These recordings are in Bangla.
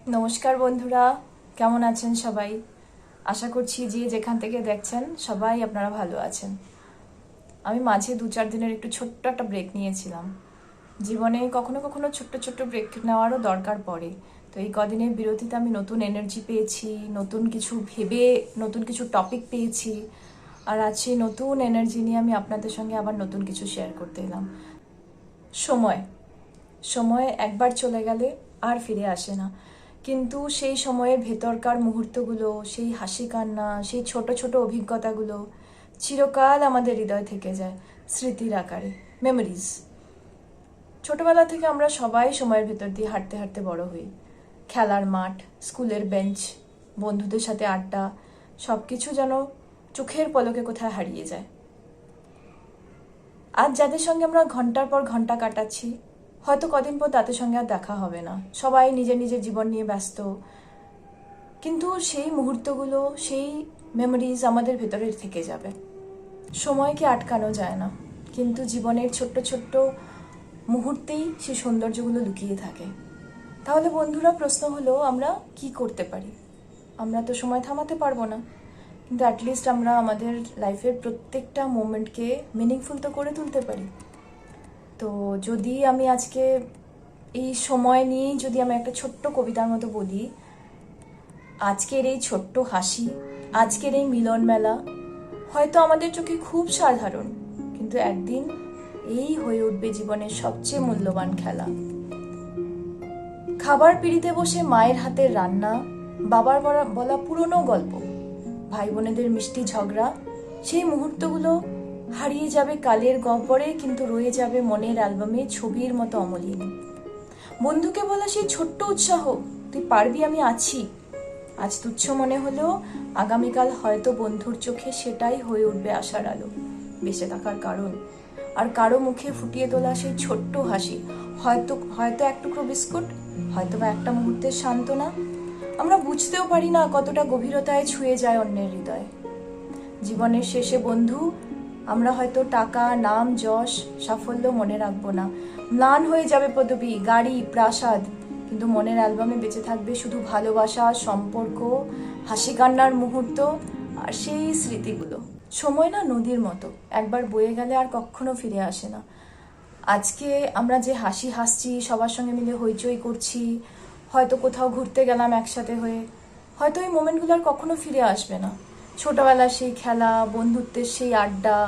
নমস্কার বন্ধুরা, কেমন আছেন সবাই? আশা করছি যে যেখান থেকে দেখছেন সবাই আপনারা ভালো আছেন। আমি মাঝে 2-4 দিনের একটু ছোট্ট একটা ব্রেক নিয়েছিলাম। জীবনে কখনো কখনো ছোট্ট ছোট্ট ব্রেক নেওয়ারও দরকার পড়ে। তো এই কদিনের বিরতিতে আমি নতুন এনার্জি পেয়েছি, নতুন কিছু ভেবে নতুন কিছু টপিক পেয়েছি। আর আজ সেই নতুন এনার্জি নিয়ে আমি আপনাদের সঙ্গে আবার নতুন কিছু শেয়ার করতে এলাম। সময় সময় একবার চলে গেলে আর ফিরে আসে না, কিন্তু সেই সময়ের ভেতরকার মুহূর্তগুলো, সেই হাসি কান্না, সেই ছোট ছোট অভিজ্ঞতাগুলো চিরকাল আমাদের হৃদয় থেকে যায় স্মৃতির আকারে, মেমোরিজ। ছোটবেলা থেকে আমরা সবাই সময়ের ভেতর দিয়ে হাঁটতে হাঁটতে বড় হই। খেলার মাঠ, স্কুলের বেঞ্চ, বন্ধুদের সাথে আড্ডা, সব কিছু যেন চোখের পলকে কোথায় হারিয়ে যায়। আজ যাদের সঙ্গে আমরা ঘন্টার পর ঘন্টা কাটাচ্ছি, হয়তো কদিন পর তাদের সঙ্গে আর দেখা হবে না, সবাই নিজের নিজের জীবন নিয়ে ব্যস্ত। কিন্তু সেই মুহূর্তগুলো, সেই মেমোরিজ আমাদের ভেতরে থেকে যাবে। সময়কে আটকানো যায় না, কিন্তু জীবনের ছোট্ট ছোট্ট মুহূর্তেই সেই সৌন্দর্যগুলো লুকিয়ে থাকে। তাহলে বন্ধুরা, প্রশ্ন হলো, আমরা কি করতে পারি? আমরা তো সময় থামাতে পারবো না, কিন্তু অ্যাটলিস্ট আমরা আমাদের লাইফের প্রত্যেকটা মোমেন্টকে মিনিংফুল তো করে তুলতে পারি। তো যদি আমি আজকে এই সময় নিয়েই যদি আমি একটা ছোট্ট কবিতার মতো বলি, আজকের এই ছোট্ট হাসি, আজকের এই মিলন মেলা হয়তো আমাদের চোখে খুব সাধারণ, কিন্তু একদিন এই হয়ে উঠবে জীবনের সবচেয়ে মূল্যবান খেলা। খাবার পিড়িতে বসে মায়ের হাতের রান্না, বাবার বলা পুরনো গল্প, ভাই বোনেদের মিষ্টি ঝগড়া, সেই মুহূর্তগুলো হারিয়ে যাবে কালের গহ্বরে, কিন্তু রয়ে যাবে মনের অ্যালবামে ছবির মতো অমলিন। বন্ধুকে বলা সেই ছোট্ট উৎসাহ, তুই পারবি, আমি আছি, আজ তুচ্ছ মনে হলেও আগামীকাল হয়তো বন্ধুর চোখে সেটাই হয়ে উঠবে আশার আলো, বেঁচে থাকার কারণ। আর কারো মুখে ফুটিয়ে তোলা সেই ছোট্ট হাসি, হয়তো হয়তো এক টুকরো বিস্কুট, হয়তো বা একটা মুহূর্তের সান্ত্বনা। আমরা বুঝতেও পারি না কতটা গভীরতায় ছুঁয়ে যায় অন্যের হৃদয়। জীবনের শেষে বন্ধু, আমরা হয়তো টাকা, নাম, যশ, সাফল্য মনে রাখবো না, ম্লান হয়ে যাবে পদবী, গাড়ি, প্রাসাদ, কিন্তু মনের অ্যালবামে বেঁচে থাকবে শুধু ভালোবাসা, সম্পর্ক, হাসি কান্নার মুহূর্ত আর সেই স্মৃতিগুলো। সময় না নদীর মতো, একবার বয়ে গেলে আর কখনো ফিরে আসে না। আজকে আমরা যে হাসি হাসছি, সবার সঙ্গে মিলে হইচই করছি, হয়তো কোথাও ঘুরতে গেলাম একসাথে হয়ে, হয়তো এই মোমেন্টগুলো আর কখনো ফিরে আসবে না। ছোটবেলার সেই খেলা, বন্ধুত্বের সেই আড্ডা,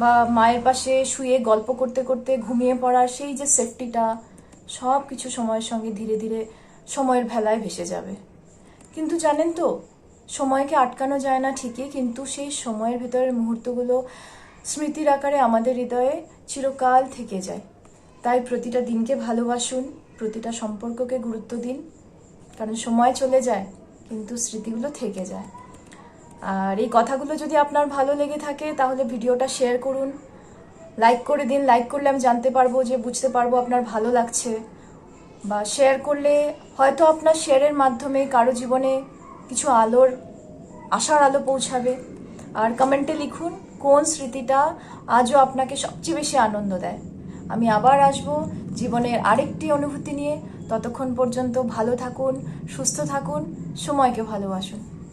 বা মায়ের পাশে শুয়ে গল্প করতে করতে ঘুমিয়ে পড়ার সেই যে সেফটিটা, সব কিছু সময়ের সঙ্গে ধীরে ধীরে সময়ের ভেলায় ভেসে যাবে। কিন্তু জানেন তো, সময়কে আটকানো যায় না ঠিকই, কিন্তু সেই সময়ের ভেতরের মুহূর্তগুলো স্মৃতির আকারে আমাদের হৃদয়ে চিরকাল থেকে যায়। তাই প্রতিটা দিনকে ভালোবাসুন, প্রতিটা সম্পর্ককে গুরুত্ব দিন, কারণ সময় চলে যায় কিন্তু স্মৃতিগুলো থেকে যায়। আর এই কথাগুলো যদি আপনার ভালো লেগে থাকে তাহলে ভিডিওটা শেয়ার করুন, লাইক করে দিন। লাইক করলে আমি জানতে পারবো, যে বুঝতে পারবো আপনার ভালো লাগছে। বা শেয়ার করলে হয়তো আপনার শেয়ারের মাধ্যমে কারো জীবনে কিছু আশার আলো পৌঁছাবে। আর কমেন্টে লিখুন কোন স্মৃতিটা আজও আপনাকে সবচেয়ে বেশি আনন্দ দেয়। আমি আবার আসবো জীবনের আরেকটি অনুভূতি নিয়ে। ততক্ষণ পর্যন্ত ভালো থাকুন, সুস্থ থাকুন, সময়কে ভালোবাসুন।